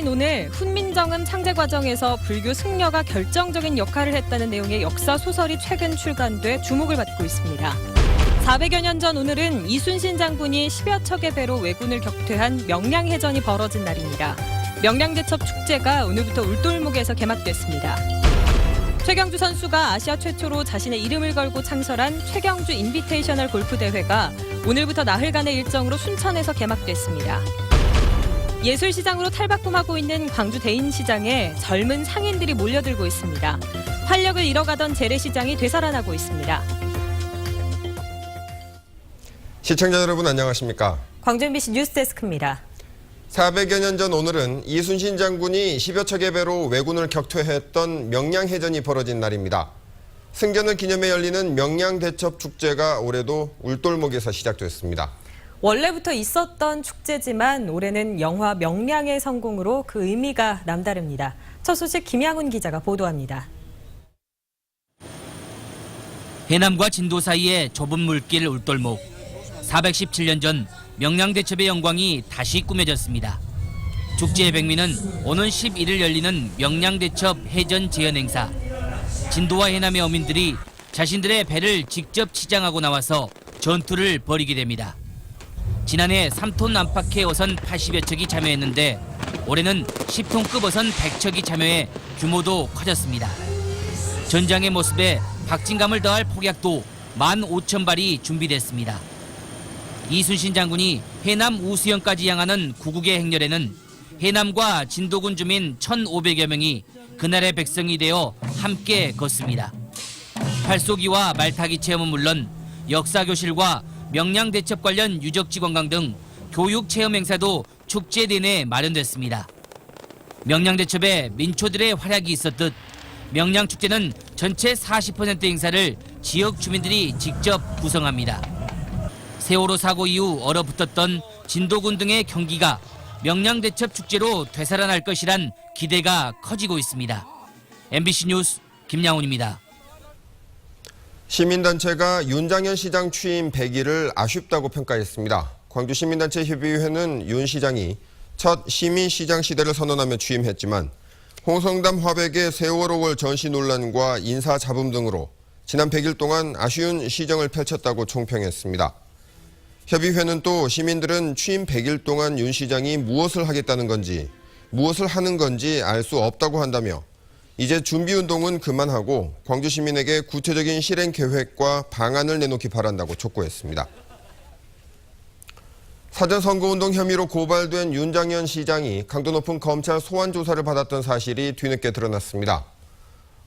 날인 오늘 훈민정음 창제 과정에서 불교 승려가 결정적인 역할을 했다는 내용의 역사 소설이 최근 출간돼 주목을 받고 있습니다. 400여 년 전 오늘은 이순신 장군이 10여 척의 배로 왜군을 격퇴한 명량해전이 벌어진 날입니다. 명량대첩 축제가 오늘부터 울돌목에서 개막됐습니다. 최경주 선수가 아시아 최초로 자신의 이름을 걸고 창설한 최경주 인비테이셔널 골프 대회가 오늘부터 나흘간의 일정으로 순천에서 개막됐습니다. 예술시장으로 탈바꿈하고 있는 광주 대인시장에 젊은 상인들이 몰려들고 있습니다. 활력을 잃어가던 재래시장이 되살아나고 있습니다. 시청자 여러분 안녕하십니까? 광주 MBC 뉴스데스크입니다. 400여 년 전 오늘은 이순신 장군이 10여 척의 배로 왜군을 격퇴했던 명량해전이 벌어진 날입니다. 승전을 기념해 열리는 명량대첩 축제가 올해도 울돌목에서 시작됐습니다. 원래부터 있었던 축제지만 올해는 영화 명량의 성공으로 그 의미가 남다릅니다. 첫 소식 김양훈 기자가 보도합니다. 해남과 진도 사이의 좁은 물길 울돌목. 417년 전 명량대첩의 영광이 다시 꾸며졌습니다. 축제의 백미는 오는 11일 열리는 명량대첩 해전 재현 행사. 진도와 해남의 어민들이 자신들의 배를 직접 치장하고 나와서 전투를 벌이게 됩니다. 지난해 3톤 안팎의 어선 80여 척이 참여했는데 올해는 10톤급 어선 100척이 참여해 규모도 커졌습니다. 전장의 모습에 박진감을 더할 폭약도 15,000발이 준비됐습니다. 이순신 장군이 해남 우수영까지 향하는 구국의 행렬에는 해남과 진도군 주민 1,500여 명이 그날의 백성이 되어 함께 걷습니다. 활쏘기와 말타기 체험은 물론 역사교실과 명량대첩 관련 유적지 관광 등 교육 체험 행사도 축제 내내 마련됐습니다. 명량대첩에 민초들의 활약이 있었듯 명량축제는 전체 40% 행사를 지역 주민들이 직접 구성합니다. 세월호 사고 이후 얼어붙었던 진도군 등의 경기가 명량대첩 축제로 되살아날 것이란 기대가 커지고 있습니다. MBC 뉴스 김양훈입니다. 시민단체가 윤장현 시장 취임 100일을 아쉽다고 평가했습니다. 광주시민단체 협의회는 윤 시장이 첫 시민시장 시대를 선언하며 취임했지만 홍성담 화백의 세월호월 전시 논란과 인사잡음 등으로 지난 100일 동안 아쉬운 시정을 펼쳤다고 총평했습니다. 협의회는 또 시민들은 취임 100일 동안 윤 시장이 무엇을 하겠다는 건지, 무엇을 하는 건지 알 수 없다고 한다며 이제 준비운동은 그만하고 광주 시민에게 구체적인 실행 계획과 방안을 내놓기 바란다고 촉구했습니다. 사전선거운동 혐의로 고발된 윤장현 시장이 강도 높은 검찰 소환 조사를 받았던 사실이 뒤늦게 드러났습니다.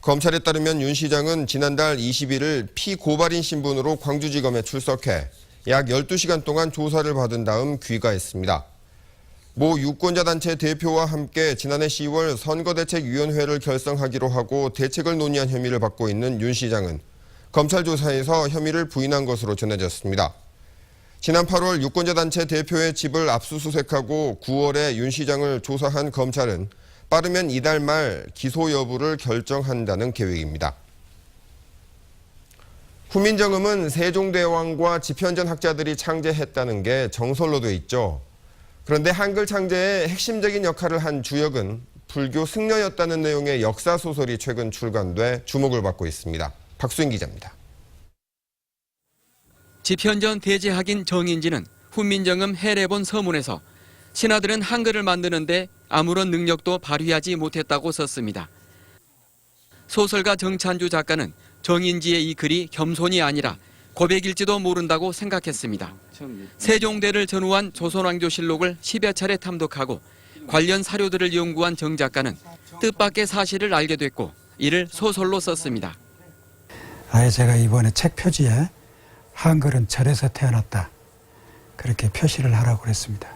검찰에 따르면 윤 시장은 지난달 21일 피고발인 신분으로 광주지검에 출석해 약 12시간 동안 조사를 받은 다음 귀가했습니다. 모 유권자단체 대표와 함께 지난해 10월 선거대책위원회를 결성하기로 하고 대책을 논의한 혐의를 받고 있는 윤 시장은 검찰 조사에서 혐의를 부인한 것으로 전해졌습니다. 지난 8월 유권자단체 대표의 집을 압수수색하고 9월에 윤 시장을 조사한 검찰은 빠르면 이달 말 기소 여부를 결정한다는 계획입니다. 훈민정음은 세종대왕과 집현전 학자들이 창제했다는 게 정설로 돼 있죠. 그런데 한글 창제에 핵심적인 역할을 한 주역은 불교 승려였다는 내용의 역사소설이 최근 출간돼 주목을 받고 있습니다. 박수인 기자입니다. 집현전 대제학인 정인지는 훈민정음 해례본 서문에서 신하들은 한글을 만드는데 아무런 능력도 발휘하지 못했다고 썼습니다. 소설가 정찬주 작가는 정인지의 이 글이 겸손이 아니라 고백일지도 모른다고 생각했습니다. 세종대를 전후한 조선왕조실록을 10여 차례 탐독하고 관련 사료들을 연구한 정 작가는 뜻밖의 사실을 알게 됐고 이를 소설로 썼습니다. 아예 제가 이번에 책 표지에 한글은 절에서 태어났다 그렇게 표시를 하라고 그랬습니다.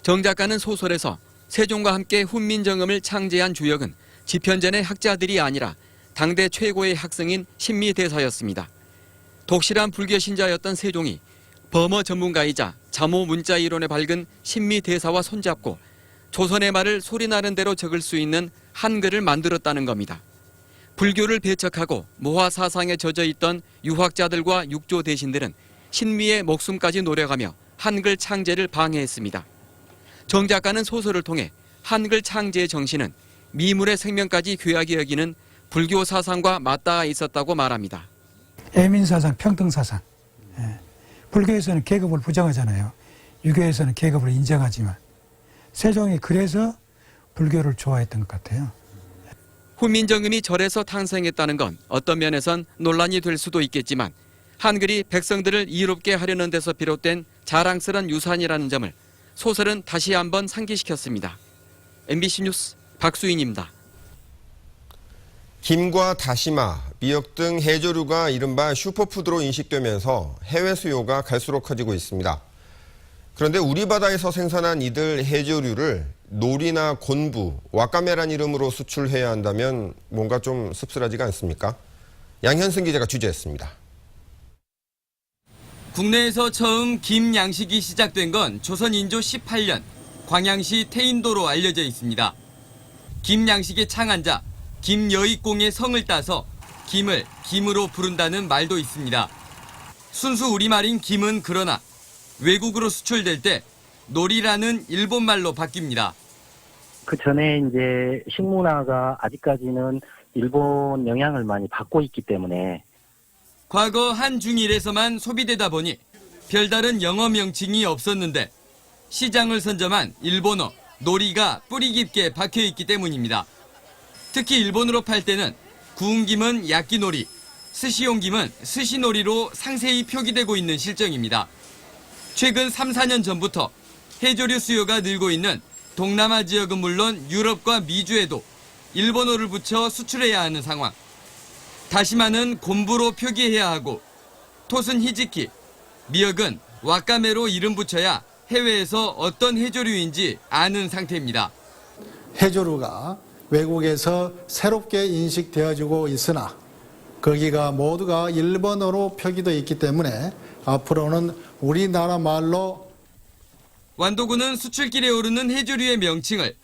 정 작가는 소설에서 세종과 함께 훈민정음을 창제한 주역은 집현전의 학자들이 아니라 당대 최고의 학생인 신미대사였습니다. 독실한 불교 신자였던 세종이 범어 전문가이자 자모 문자 이론에 밝은 신미대사와 손잡고 조선의 말을 소리나는 대로 적을 수 있는 한글을 만들었다는 겁니다. 불교를 배척하고 모화 사상에 젖어 있던 유학자들과 육조 대신들은 신미의 목숨까지 노려가며 한글 창제를 방해했습니다. 정 작가는 소설을 통해 한글 창제의 정신은 미물의 생명까지 귀하게 여기는 불교 사상과 맞닿아 있었다고 말합니다. 애민사상, 평등사상. 불교에서는 계급을 부정하잖아요. 유교에서는 계급을 인정하지만 세종이 그래서 불교를 좋아했던 것 같아요. 훈민정음이 절에서 탄생했다는 건 어떤 면에선 논란이 될 수도 있겠지만 한글이 백성들을 이롭게 하려는 데서 비롯된 자랑스러운 유산이라는 점을 소설은 다시 한번 상기시켰습니다. MBC 뉴스 박수인입니다. 김과 다시마, 미역 등 해조류가 이른바 슈퍼푸드로 인식되면서 해외 수요가 갈수록 커지고 있습니다. 그런데 우리 바다에서 생산한 이들 해조류를 놀이나 곤부, 와카메란 이름으로 수출해야 한다면 뭔가 좀 씁쓸하지가 않습니까? 양현승 기자가 취재했습니다. 국내에서 처음 김 양식이 시작된 건 조선인조 18년 광양시 태인도로 알려져 있습니다. 김 양식의 창안자 김여익공의 성을 따서 김을 김으로 부른다는 말도 있습니다. 순수 우리말인 김은 그러나 외국으로 수출될 때 놀이라는 일본말로 바뀝니다. 그 전에 이제 식문화가 아직까지는 일본 영향을 많이 받고 있기 때문에 과거 한중일에서만 소비되다 보니 별다른 영어 명칭이 없었는데 시장을 선점한 일본어 놀이가 뿌리 깊게 박혀 있기 때문입니다. 특히 일본으로 팔 때는 구운 김은 야끼놀이, 스시용 김은 스시놀이로 상세히 표기되고 있는 실정입니다. 최근 3, 4년 전부터 해조류 수요가 늘고 있는 동남아 지역은 물론 유럽과 미주에도 일본어를 붙여 수출해야 하는 상황. 다시마는 곤부로 표기해야 하고 톳은 히지키, 미역은 와카메로 이름 붙여야 해외에서 어떤 해조류인지 아는 상태입니다. 해조류가 외국에서 새롭게 인식되어지고 있으나 거기가 모두가 일본어로 표기되어 있기 때문에 앞으로는 우리나라 말로 완도군은 수출길에 오르는 해조류의 명칭을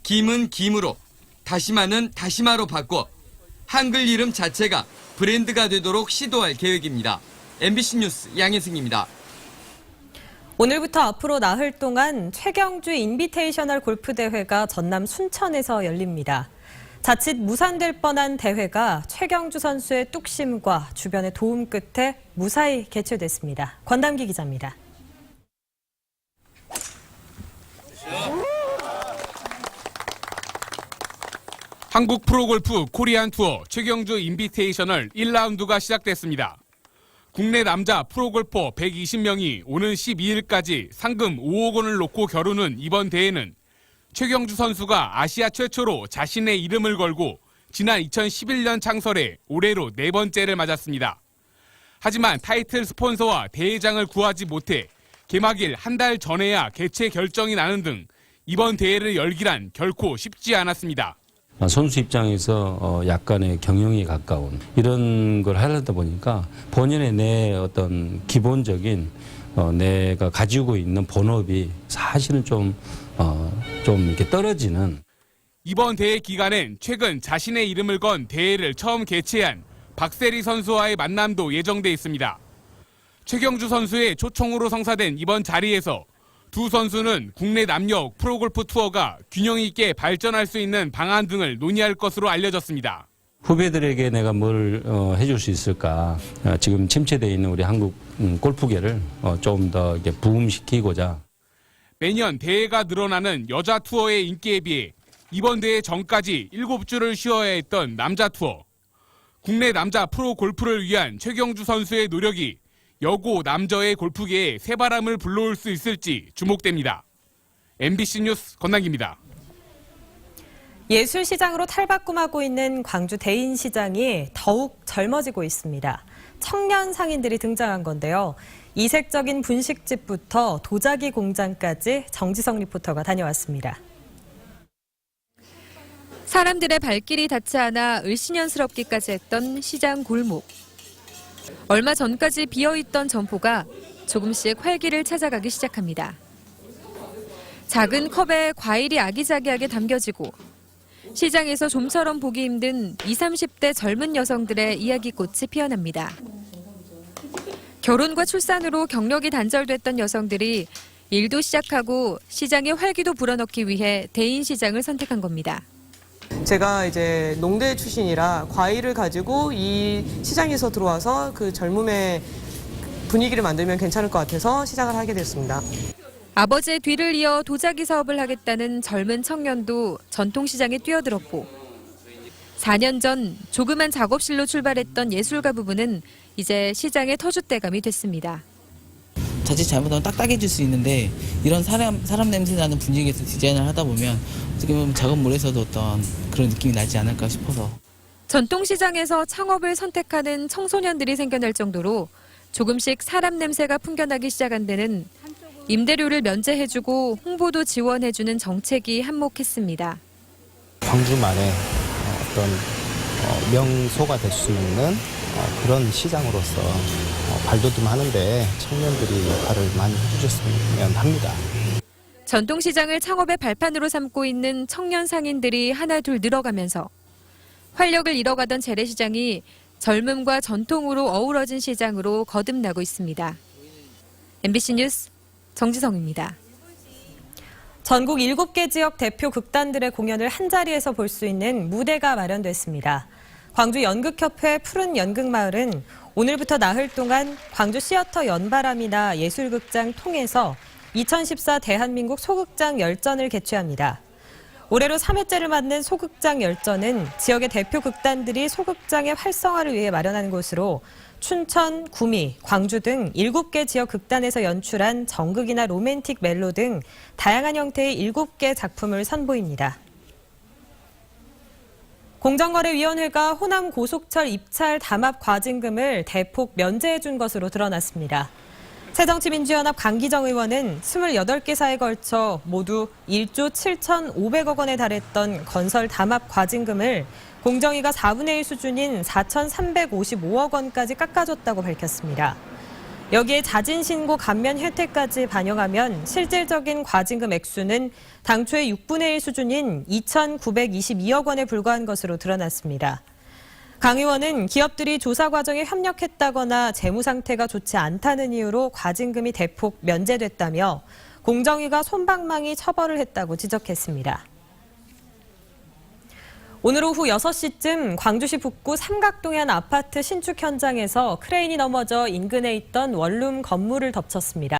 김은 김으로, 다시마는 다시마로 바꿔 한글 이름 자체가 브랜드가 되도록 시도할 계획입니다. MBC 뉴스 양혜승입니다. 오늘부터 앞으로 나흘 동안 최경주 인비테이셔널 골프 대회가 전남 순천에서 열립니다. 자칫 무산될 뻔한 대회가 최경주 선수의 뚝심과 주변의 도움 끝에 무사히 개최됐습니다. 권담기 기자입니다. 한국 프로골프 코리안 투어 최경주 인비테이셔널 1라운드가 시작됐습니다. 국내 남자 프로골퍼 120명이 오는 12일까지 상금 5억 원을 놓고 겨루는 이번 대회는 최경주 선수가 아시아 최초로 자신의 이름을 걸고 지난 2011년 창설해 올해로 4번째를 맞았습니다. 하지만 타이틀 스폰서와 대회장을 구하지 못해 개막일 한 달 전에야 개최 결정이 나는 등 이번 대회를 열기란 결코 쉽지 않았습니다. 선수 입장에서 약간의 경영에 가까운 이런 걸 하려다 보니까 본연의 내 어떤 기본적인 내가 가지고 있는 본업이 사실은 좀 이렇게 떨어지는. 이번 대회 기간엔 최근 자신의 이름을 건 대회를 처음 개최한 박세리 선수와의 만남도 예정돼 있습니다. 최경주 선수의 초청으로 성사된 이번 자리에서 두 선수는 국내 남녀 프로골프 투어가 균형 있게 발전할 수 있는 방안 등을 논의할 것으로 알려졌습니다. 후배들에게 내가 뭘 해줄 수 있을까. 지금 침체되어 있는 우리 한국 골프계를 좀 더 이렇게 부흥시키고자. 매년 대회가 늘어나는 여자 투어의 인기에 비해 이번 대회 전까지 7주를 쉬어야 했던 남자 투어. 국내 남자 프로 골프를 위한 최경주 선수의 노력이 여고 남저의 골프계에 새바람을 불러올 수 있을지 주목됩니다. MBC 뉴스 권남기입니다. 예술시장으로 탈바꿈하고 있는 광주 대인시장이 더욱 젊어지고 있습니다. 청년 상인들이 등장한 건데요. 이색적인 분식집부터 도자기 공장까지 정지성 리포터가 다녀왔습니다. 사람들의 발길이 닿지 않아 을씨년스럽기까지 했던 시장 골목. 얼마 전까지 비어있던 점포가 조금씩 활기를 찾아가기 시작합니다. 작은 컵에 과일이 아기자기하게 담겨지고 시장에서 좀처럼 보기 힘든 20, 30대 젊은 여성들의 이야기꽃이 피어납니다. 결혼과 출산으로 경력이 단절됐던 여성들이 일도 시작하고 시장의 활기도 불어넣기 위해 대인시장을 선택한 겁니다. 제가 이제 농대 출신이라 과일을 가지고 이 시장에서 들어와서 그 젊음의 분위기를 만들면 괜찮을 것 같아서 시작을 하게 됐습니다. 아버지의 뒤를 이어 도자기 사업을 하겠다는 젊은 청년도 전통시장에 뛰어들었고 4년 전 조그만 작업실로 출발했던 예술가 부부는 이제 시장의 터줏대감이 됐습니다. 자칫 잘못하면 딱딱해질 수 있는데 이런 사람 냄새 나는 분위기에서 디자인을 하다 보면 어떻게 보면 작업물에서도 어떤 그런 느낌이 나지 않을까 싶어서. 전통시장에서 창업을 선택하는 청소년들이 생겨날 정도로 조금씩 사람 냄새가 풍겨나기 시작한 데는 임대료를 면제해주고 홍보도 지원해주는 정책이 한몫했습니다. 광주만의 어떤 명소가 될 수 있는 그런 시장으로서 발돋움하는데 청년들이 역할을 많이 해주셨으면 합니다. 전통시장을 창업의 발판으로 삼고 있는 청년 상인들이 하나둘 늘어가면서 활력을 잃어가던 재래시장이 젊음과 전통으로 어우러진 시장으로 거듭나고 있습니다. MBC 뉴스 정지성입니다. 전국 7개 지역 대표 극단들의 공연을 한자리에서 볼 수 있는 무대가 마련됐습니다. 광주 연극협회 푸른 연극마을은 오늘부터 나흘 동안 광주 시어터 연바람이나 예술극장 통해서 2014 대한민국 소극장 열전을 개최합니다. 올해로 3회째를 맞는 소극장 열전은 지역의 대표 극단들이 소극장의 활성화를 위해 마련한 곳으로 춘천, 구미, 광주 등 7개 지역 극단에서 연출한 정극이나 로맨틱 멜로 등 다양한 형태의 7개 작품을 선보입니다. 공정거래위원회가 호남 고속철 입찰 담합 과징금을 대폭 면제해준 것으로 드러났습니다. 새정치민주연합 강기정 의원은 28개사에 걸쳐 모두 1조 7,500억 원에 달했던 건설 담합 과징금을 공정위가 4분의 1 수준인 4,355억 원까지 깎아줬다고 밝혔습니다. 여기에 자진신고 감면 혜택까지 반영하면 실질적인 과징금 액수는 당초의 6분의 1 수준인 2,922억 원에 불과한 것으로 드러났습니다. 강 의원은 기업들이 조사 과정에 협력했다거나 재무 상태가 좋지 않다는 이유로 과징금이 대폭 면제됐다며 공정위가 솜방망이 처벌을 했다고 지적했습니다. 오늘 오후 6시쯤 광주시 북구 삼각동의 한 아파트 신축 현장에서 크레인이 넘어져 인근에 있던 원룸 건물을 덮쳤습니다.